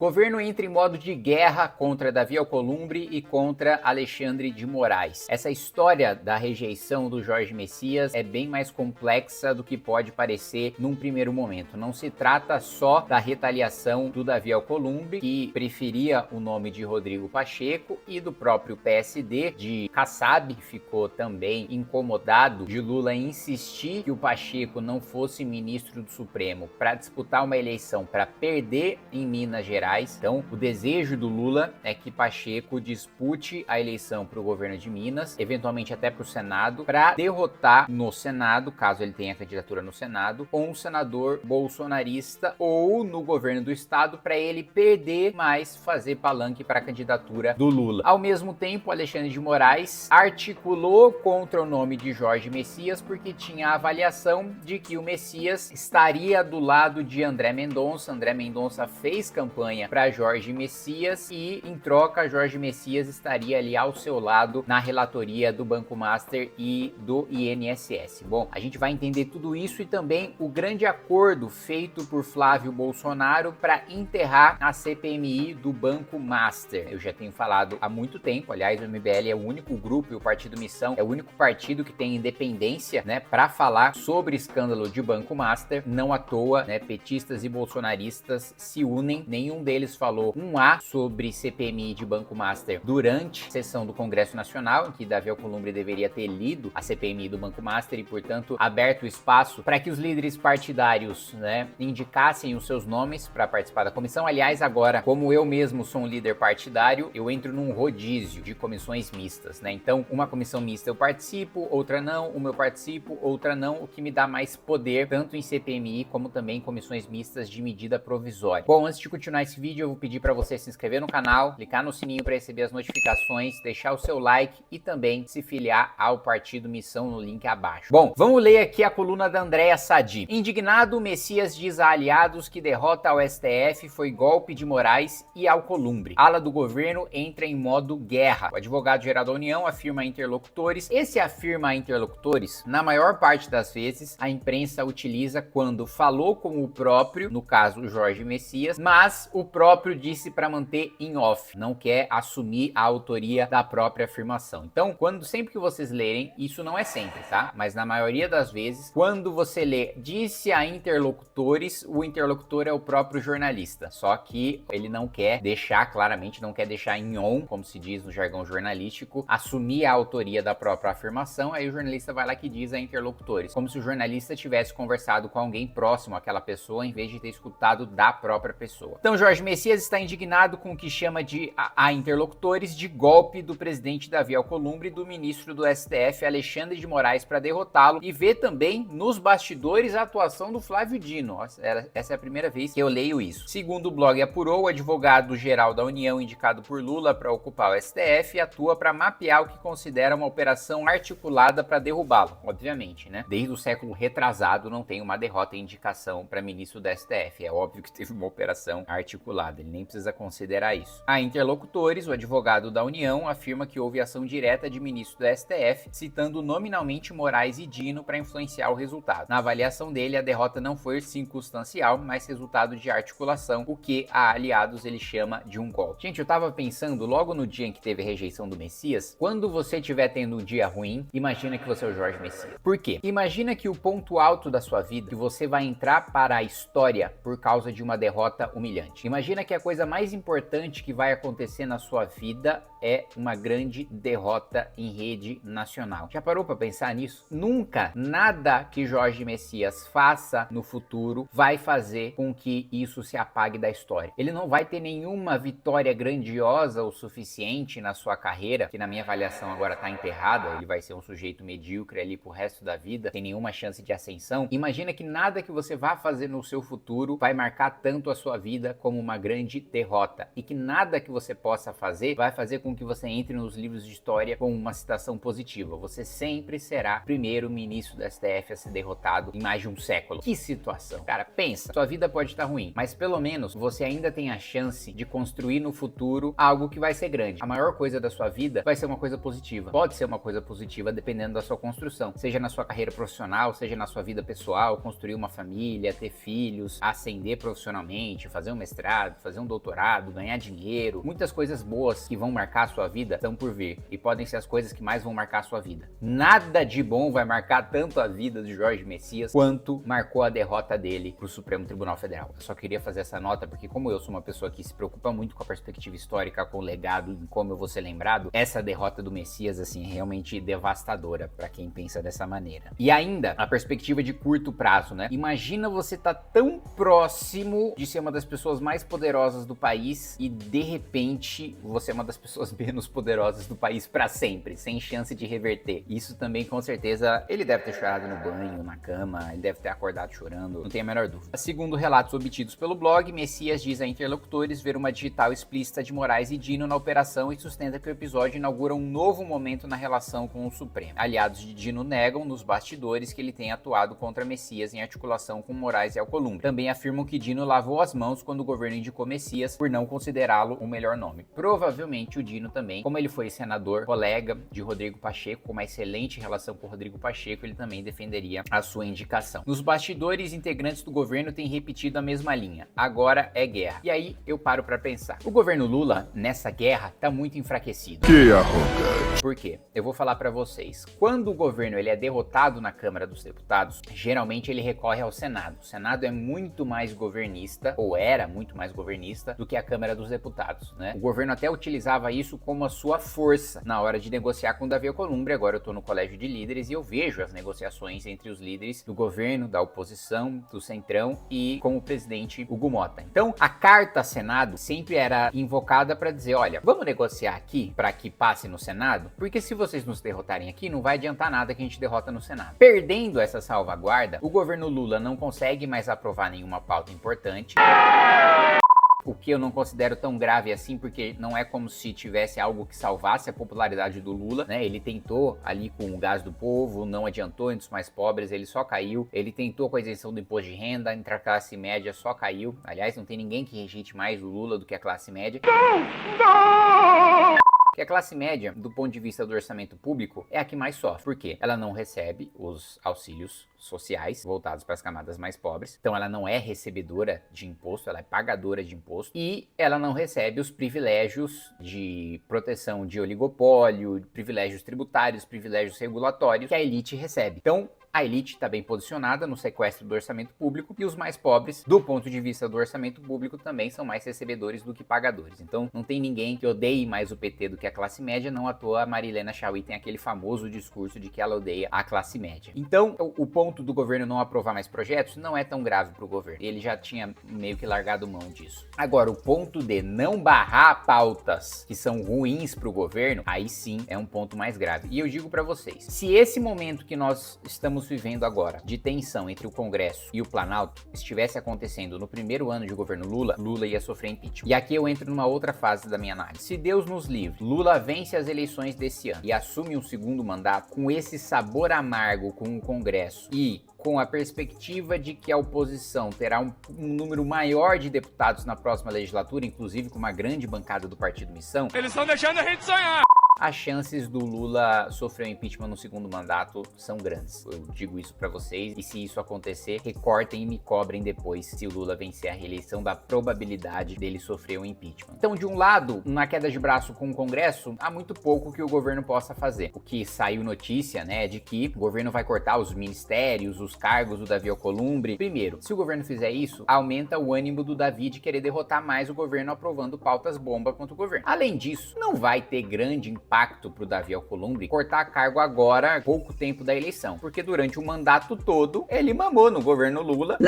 Governo entra em modo de guerra contra Davi Alcolumbre e contra Alexandre de Moraes. Essa história da rejeição do Jorge Messias é bem mais complexa do que pode parecer num primeiro momento. Não se trata só da retaliação do Davi Alcolumbre, que preferia o nome de Rodrigo Pacheco, e do próprio PSD, de Kassab, que ficou também incomodado de Lula insistir que o Pacheco não fosse ministro do Supremo para disputar uma eleição para perder em Minas Gerais. Então, o desejo do Lula é que Pacheco dispute a eleição para o governo de Minas, eventualmente até para o Senado, para derrotar no Senado, caso ele tenha candidatura no Senado, um senador bolsonarista, ou no governo do estado, para ele perder, mas fazer palanque para a candidatura do Lula. Ao mesmo tempo, Alexandre de Moraes articulou contra o nome de Jorge Messias porque tinha a avaliação de que o Messias estaria do lado de André Mendonça. André Mendonça fez campanha para Jorge Messias e, em troca, Jorge Messias estaria ali ao seu lado na relatoria do Banco Master e do INSS. Bom, a gente vai entender tudo isso e também o grande acordo feito por Flávio Bolsonaro para enterrar a CPMI do Banco Master. Eu já tenho falado há muito tempo, aliás, o MBL é o único grupo e o Partido Missão é o único partido que tem independência, né, para falar sobre escândalo de Banco Master. Não à toa, né, petistas e bolsonaristas se unem, nenhum deles falou um A sobre CPMI de Banco Master durante a sessão do Congresso Nacional, em que Davi Alcolumbre deveria ter lido a CPMI do Banco Master e, portanto, aberto o espaço para que os líderes partidários, né, indicassem os seus nomes para participar da comissão. Aliás, agora, como eu mesmo sou um líder partidário, eu entro num rodízio de comissões mistas, né? Então, uma comissão mista eu participo, outra não, uma eu participo, outra não, o que me dá mais poder, tanto em CPMI como também em comissões mistas de medida provisória. Bom, antes de continuar esse vídeo, eu vou pedir para você se inscrever no canal, clicar no sininho para receber as notificações, deixar o seu like e também se filiar ao Partido Missão no link abaixo. Bom, vamos ler aqui a coluna da Andréa Sadi. Indignado, Messias diz a aliados que derrota ao STF foi golpe de Moraes e Alcolumbre. Ala do governo entra em modo guerra. O advogado-geral da União afirma a interlocutores. Esse afirma a interlocutores, na maior parte das vezes, a imprensa utiliza quando falou com o próprio, no caso Jorge Messias, mas o próprio disse para manter em off, não quer assumir a autoria da própria afirmação. Então, sempre que vocês lerem, isso não é sempre, tá? Mas na maioria das vezes, quando você lê disse a interlocutores, o interlocutor é o próprio jornalista, só que ele não quer deixar, claramente não quer deixar em on, como se diz no jargão jornalístico, assumir a autoria da própria afirmação. Aí o jornalista vai lá que diz a interlocutores, como se o jornalista tivesse conversado com alguém próximo àquela pessoa, em vez de ter escutado da própria pessoa. Então, Jorge Messias está indignado com o que chama de a interlocutores de golpe do presidente Davi Alcolumbre e do ministro do STF, Alexandre de Moraes, para derrotá-lo, e vê também nos bastidores a atuação do Flávio Dino. Essa é a primeira vez que eu leio isso. Segundo o blog apurou, o advogado-geral da União, indicado por Lula para ocupar o STF, atua para mapear o que considera uma operação articulada para derrubá-lo. Obviamente, né? Desde o século retrasado não tem uma derrota em indicação para ministro do STF. É óbvio que teve uma operação articulada, ele nem precisa considerar isso. A interlocutores, o advogado da União afirma que houve ação direta de ministro do STF, citando nominalmente Moraes e Dino para influenciar o resultado. Na avaliação dele, a derrota não foi circunstancial, mas resultado de articulação, o que a aliados ele chama de um golpe. Gente, eu tava pensando logo no dia em que teve rejeição do Messias, quando você estiver tendo um dia ruim, imagina que você é o Jorge Messias. Por quê? Imagina que o ponto alto da sua vida, que você vai entrar para a história por causa de uma derrota humilhante. Imagina que a coisa mais importante que vai acontecer na sua vida é uma grande derrota em rede nacional. Já parou para pensar nisso? Nunca, nada que Jorge Messias faça no futuro vai fazer com que isso se apague da história. Ele não vai ter nenhuma vitória grandiosa o suficiente na sua carreira, que na minha avaliação agora tá enterrada, ele vai ser um sujeito medíocre ali pro resto da vida, sem nenhuma chance de ascensão. Imagina que nada que você vá fazer no seu futuro vai marcar tanto a sua vida como uma grande derrota, e que nada que você possa fazer vai fazer com que você entre nos livros de história com uma citação positiva. Você sempre será primeiro ministro do STF a ser derrotado em mais de um século. Que situação. Cara, pensa, sua vida pode estar ruim, mas pelo menos você ainda tem a chance de construir no futuro algo que vai ser grande. A maior coisa da sua vida vai ser uma coisa positiva. Pode ser uma coisa positiva dependendo da sua construção, seja na sua carreira profissional, seja na sua vida pessoal, construir uma família, ter filhos, ascender profissionalmente, fazer um mestrado, mestrado, fazer um doutorado, ganhar dinheiro, muitas coisas boas que vão marcar a sua vida estão por vir e podem ser as coisas que mais vão marcar a sua vida. Nada de bom vai marcar tanto a vida do Jorge Messias quanto marcou a derrota dele pro Supremo Tribunal Federal. Eu só queria fazer essa nota porque, como eu sou uma pessoa que se preocupa muito com a perspectiva histórica, com o legado, em como eu vou ser lembrado, essa derrota do Messias, assim, é realmente devastadora para quem pensa dessa maneira. E ainda, a perspectiva de curto prazo, né? Imagina você tá tão próximo de ser uma das pessoas mais poderosas do país e, de repente, você é uma das pessoas menos poderosas do país para sempre, sem chance de reverter. Isso também, com certeza, ele deve ter chorado no banho, na cama, ele deve ter acordado chorando, não tenho a menor dúvida. Segundo relatos obtidos pelo blog, Messias diz a interlocutores ver uma digital explícita de Moraes e Dino na operação e sustenta que o episódio inaugura um novo momento na relação com o Supremo. Aliados de Dino negam nos bastidores que ele tenha atuado contra Messias em articulação com Moraes e Alcolumbre. Também afirmam que Dino lavou as mãos quando o governo indicou Messias por não considerá-lo o melhor nome. Provavelmente o Dino também, como ele foi senador, colega de Rodrigo Pacheco, com uma excelente relação com Rodrigo Pacheco, ele também defenderia a sua indicação. Nos bastidores, integrantes do governo têm repetido a mesma linha. Agora é guerra. E aí eu paro pra pensar. O governo Lula, nessa guerra, tá muito enfraquecido. Que arrogante. Por quê? Eu vou falar pra vocês. Quando o governo ele é derrotado na Câmara dos Deputados, geralmente ele recorre ao Senado. O Senado é muito mais governista, ou era muito mais governista, do que a Câmara dos Deputados, né? O governo até utilizava isso como a sua força na hora de negociar com Davi Alcolumbre. Agora eu tô no colégio de líderes e eu vejo as negociações entre os líderes do governo, da oposição, do centrão e com o presidente Hugo Mota. Então, a carta Senado sempre era invocada para dizer, olha, vamos negociar aqui para que passe no Senado, porque se vocês nos derrotarem aqui, não vai adiantar nada que a gente derrota no Senado. Perdendo essa salvaguarda, o governo Lula não consegue mais aprovar nenhuma pauta importante. O que eu não considero tão grave assim, porque não é como se tivesse algo que salvasse a popularidade do Lula, né? Ele tentou ali com o gás do povo, não adiantou entre os mais pobres, ele só caiu. Ele tentou com a isenção do imposto de renda, entre a classe média só caiu. Aliás, não tem ninguém que rejeite mais o Lula do que a classe média. Que a classe média, do ponto de vista do orçamento público, é a que mais sofre. Por quê? Ela não recebe os auxílios sociais voltados para as camadas mais pobres. Então ela não é recebedora de imposto, ela é pagadora de imposto. E ela não recebe os privilégios de proteção de oligopólio, privilégios tributários, privilégios regulatórios que a elite recebe. Então, a elite está bem posicionada no sequestro do orçamento público e os mais pobres, do ponto de vista do orçamento público, também são mais recebedores do que pagadores. Então não tem ninguém que odeie mais o PT do que a classe média, não à toa a Marilena Chaui tem aquele famoso discurso de que ela odeia a classe média. Então o ponto do governo não aprovar mais projetos não é tão grave para o governo, ele já tinha meio que largado mão disso. Agora, o ponto de não barrar pautas que são ruins para o governo, aí sim é um ponto mais grave. E eu digo para vocês, se esse momento que nós estamos vivendo agora, de tensão entre o Congresso e o Planalto, estivesse acontecendo no primeiro ano de governo Lula, Lula ia sofrer impeachment. E aqui eu entro numa outra fase da minha análise. Se Deus nos livre, Lula vence as eleições desse ano e assume um segundo mandato com esse sabor amargo com o Congresso e com a perspectiva de que a oposição terá um número maior de deputados na próxima legislatura, inclusive com uma grande bancada do Partido Missão, eles estão deixando a gente sonhar. As chances do Lula sofrer um impeachment no segundo mandato são grandes. Eu digo isso pra vocês. E se isso acontecer, recortem e me cobrem depois se o Lula vencer a reeleição da probabilidade dele sofrer um impeachment. Então, de um lado, na queda de braço com o Congresso, há muito pouco que o governo possa fazer. O que saiu notícia, né, é de que o governo vai cortar os ministérios, os cargos do Davi Alcolumbre. Primeiro, se o governo fizer isso, aumenta o ânimo do Davi de querer derrotar mais o governo aprovando pautas bomba contra o governo. Além disso, não vai ter grande impacto pro Davi Alcolumbre cortar cargo agora, pouco tempo da eleição, porque durante o mandato todo ele mamou no governo Lula.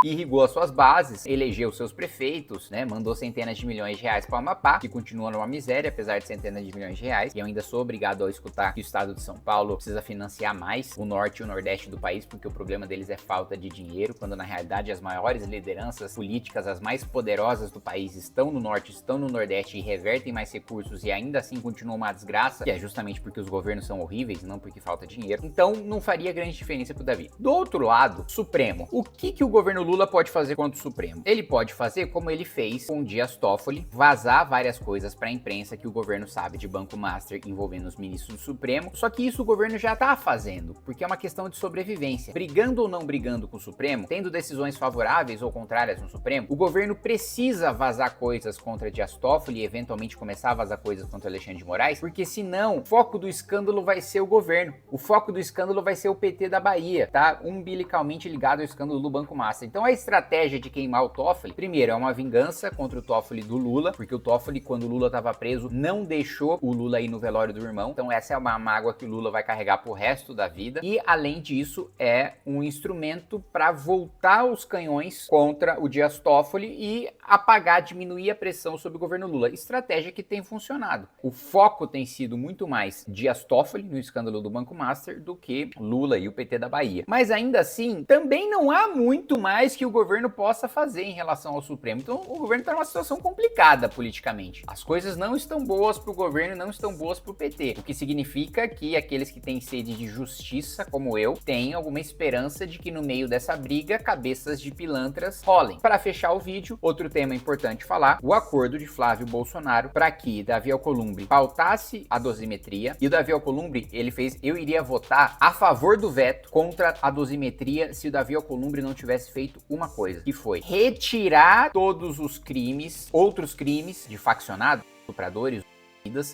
Irrigou as suas bases, elegeu seus prefeitos, né, mandou centenas de milhões de reais para o Amapá, que continua numa miséria, apesar de centenas de milhões de reais, e eu ainda sou obrigado a escutar que o estado de São Paulo precisa financiar mais o norte e o nordeste do país, porque o problema deles é falta de dinheiro, quando na realidade as maiores lideranças políticas, as mais poderosas do país estão no norte, estão no nordeste e revertem mais recursos e ainda assim continua uma desgraça, que é justamente porque os governos são horríveis, não porque falta dinheiro. Então não faria grande diferença pro Davi. Do outro lado, Supremo, o que o governo Lula pode fazer contra o Supremo? Ele pode fazer como ele fez com Dias Toffoli, vazar várias coisas para a imprensa que o governo sabe de Banco Master envolvendo os ministros do Supremo, só que isso o governo já tá fazendo, porque é uma questão de sobrevivência. Brigando ou não brigando com o Supremo, tendo decisões favoráveis ou contrárias no Supremo, o governo precisa vazar coisas contra Dias Toffoli e eventualmente começar a vazar coisas contra Alexandre de Moraes, porque senão o foco do escândalo vai ser o governo, o foco do escândalo vai ser o PT da Bahia, tá? Umbilicalmente ligado ao escândalo do Banco Master. Então a estratégia de queimar o Toffoli, primeiro, é uma vingança contra o Toffoli do Lula, porque o Toffoli, quando o Lula estava preso, não deixou o Lula ir no velório do irmão. Então essa é uma mágoa que o Lula vai carregar pro resto da vida. E além disso, é um instrumento para voltar os canhões contra o Dias Toffoli e apagar, diminuir a pressão sobre o governo Lula. Estratégia que tem funcionado. O foco tem sido muito mais Dias Toffoli no escândalo do Banco Master do que Lula e o PT da Bahia. Mas ainda assim, também não há muito mais que o governo possa fazer em relação ao Supremo. Então o governo está numa situação complicada politicamente. As coisas não estão boas para o governo e não estão boas para o PT. O que significa que aqueles que têm sede de justiça, como eu, têm alguma esperança de que no meio dessa briga, cabeças de pilantras rolem. Para fechar o vídeo, outro tema importante falar, o acordo de Flávio Bolsonaro para que Davi Alcolumbre pautasse a dosimetria. E o Davi Alcolumbre, ele fez, eu iria votar a favor do veto contra a dosimetria se o Davi Alcolumbre não tivesse feito uma coisa, que foi retirar todos os crimes, outros crimes de faccionados, estupradores,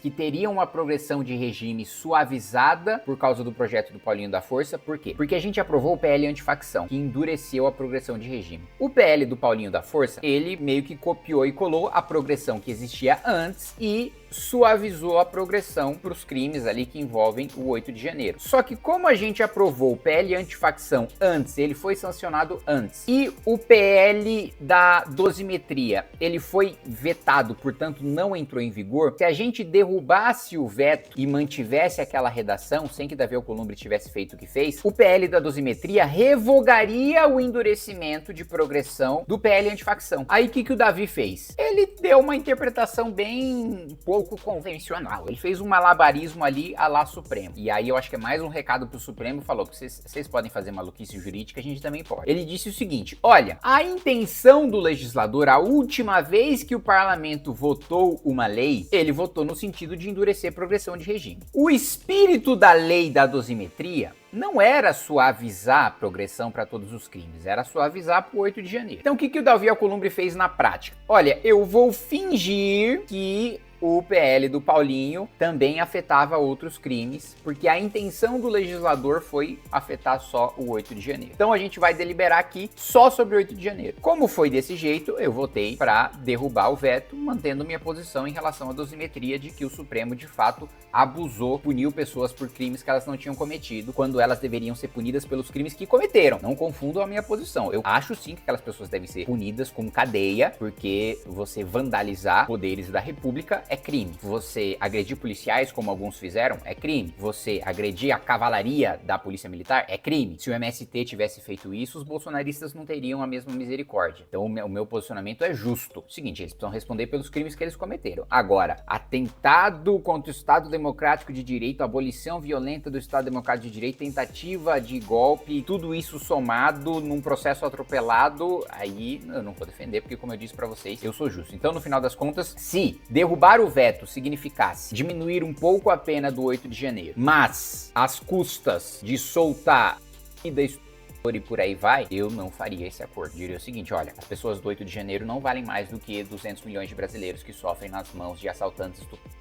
que teriam uma progressão de regime suavizada por causa do projeto do Paulinho da Força. Por quê? Porque a gente aprovou o PL antifacção, que endureceu a progressão de regime. O PL do Paulinho da Força, ele meio que copiou e colou a progressão que existia antes e suavizou a progressão para os crimes ali que envolvem o 8 de janeiro. Só que como a gente aprovou o PL antifacção antes, ele foi sancionado antes, e o PL da dosimetria, ele foi vetado, portanto não entrou em vigor, se a gente derrubasse o veto e mantivesse aquela redação, sem que Davi Alcolumbre tivesse feito o que fez, o PL da dosimetria revogaria o endurecimento de progressão do PL antifacção. Aí o que o Davi fez? Ele deu uma interpretação bem pouco convencional. Ele fez um malabarismo ali à la Supremo. E aí eu acho que é mais um recado pro Supremo, falou que vocês podem fazer maluquice jurídica, a gente também pode. Ele disse o seguinte, olha, a intenção do legislador, a última vez que o parlamento votou uma lei, ele votou no sentido de endurecer progressão de regime. O espírito da lei da dosimetria não era suavizar a progressão para todos os crimes, era suavizar para o 8 de janeiro. Então o que o Davi Alcolumbre fez na prática? Olha, eu vou fingir que o PL do Paulinho também afetava outros crimes, porque a intenção do legislador foi afetar só o 8 de janeiro. Então a gente vai deliberar aqui só sobre o 8 de janeiro. Como foi desse jeito, eu votei para derrubar o veto, mantendo minha posição em relação à dosimetria de que o Supremo de fato abusou, puniu pessoas por crimes que elas não tinham cometido, quando elas deveriam ser punidas pelos crimes que cometeram. Não confundam a minha posição. Eu acho sim que aquelas pessoas devem ser punidas com cadeia, porque você vandalizar poderes da República é crime. Você agredir policiais, como alguns fizeram, é crime. Você agredir a cavalaria da Polícia Militar é crime. Se o MST tivesse feito isso, os bolsonaristas não teriam a mesma misericórdia. Então o meu posicionamento é justo. Seguinte, eles precisam responder pelos crimes que eles cometeram. Agora, atentado contra o Estado Democrático de Direito, abolição violenta do Estado Democrático de Direito, tentativa de golpe, tudo isso somado num processo atropelado, aí eu não vou defender, porque como eu disse pra vocês, eu sou justo. Então, no final das contas, se derrubar o veto significasse diminuir um pouco a pena do 8 de janeiro, mas às custas de soltar e da e por aí vai, eu não faria esse acordo. Diria o seguinte, olha, as pessoas do 8 de janeiro não valem mais do que 200 milhões de brasileiros que sofrem nas mãos de assaltantes estupradores.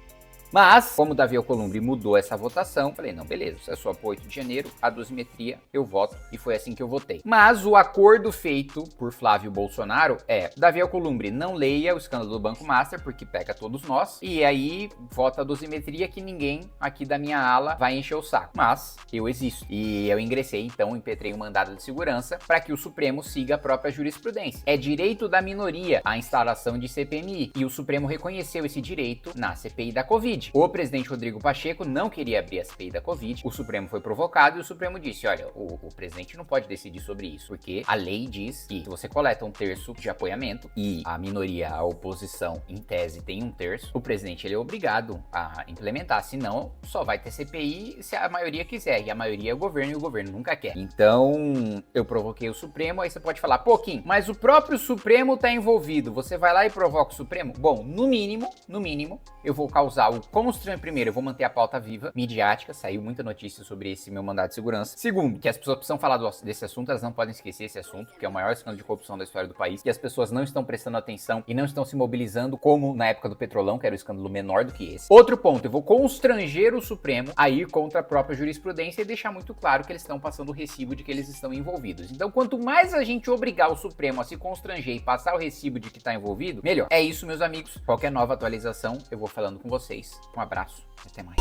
Mas, como Davi Alcolumbre mudou essa votação, falei, não, beleza, se é só pro 8 de janeiro, a dosimetria eu voto, e foi assim que eu votei. Mas o acordo feito por Flávio Bolsonaro é, Davi Alcolumbre, não leia o escândalo do Banco Master, porque pega todos nós, e aí vota a dosimetria que ninguém aqui da minha ala vai encher o saco. Mas eu existo, e eu ingressei, então, impetrei um mandado de segurança para que o Supremo siga a própria jurisprudência. É direito da minoria a instalação de CPMI, e o Supremo reconheceu esse direito na CPI da Covid. Covid. O presidente Rodrigo Pacheco não queria abrir a CPI da Covid, o Supremo foi provocado e o Supremo disse, olha, o presidente não pode decidir sobre isso, porque a lei diz que se você coleta 1/3 de apoiamento e a minoria, a oposição, em tese, tem 1/3, o presidente ele é obrigado a implementar, senão só vai ter CPI se a maioria quiser, e a maioria é o governo e o governo nunca quer. Então, eu provoquei o Supremo, aí você pode falar, pô, Kim, mas o próprio Supremo tá envolvido, você vai lá e provoca o Supremo? Bom, no mínimo, eu vou causar o constrangimento. Primeiro, eu vou manter a pauta viva, midiática, saiu muita notícia sobre esse meu mandado de segurança. Segundo, que as pessoas precisam falar desse assunto, elas não podem esquecer esse assunto, que é o maior escândalo de corrupção da história do país, que as pessoas não estão prestando atenção e não estão se mobilizando como na época do Petrolão, que era um escândalo menor do que esse. Outro ponto, eu vou constranger o Supremo a ir contra a própria jurisprudência e deixar muito claro que eles estão passando o recibo de que eles estão envolvidos. Então, quanto mais a gente obrigar o Supremo a se constranger e passar o recibo de que está envolvido, melhor. É isso, meus amigos. Qualquer nova atualização, eu vou falando com vocês. Um abraço, até mais.